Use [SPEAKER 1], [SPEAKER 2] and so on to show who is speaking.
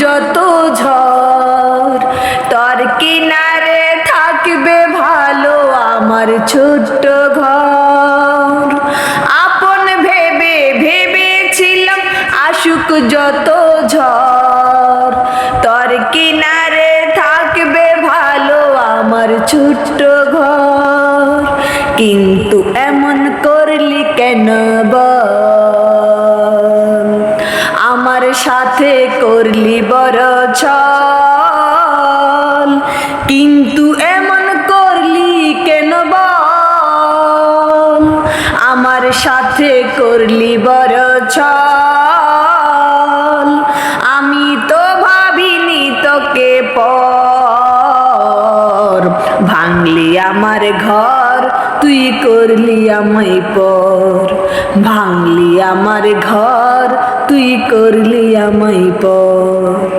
[SPEAKER 1] যত ঝড়, তোর কিনারে থাকবে ভালো আমার ছোট্ট ঘর। আপন ভেবে ভেবেছিলাম আসুক যত ঝড়, তোর কিনারে থাকবে ভালো আমার ছোট্ট ঘর। কিন্তু এমন করলি কেন বল, আমার সাথে করলি বড় ছল। কিন্তু এমন করলি কেন বল, আমার সাথে করলি বড় ছল। আমি তো ভাবিনি তোকে পর, ভাঙলি আমার ঘর তুই করলি আমায় পর। ভাঙলি আমার ঘর তুই করলি আমায় পর।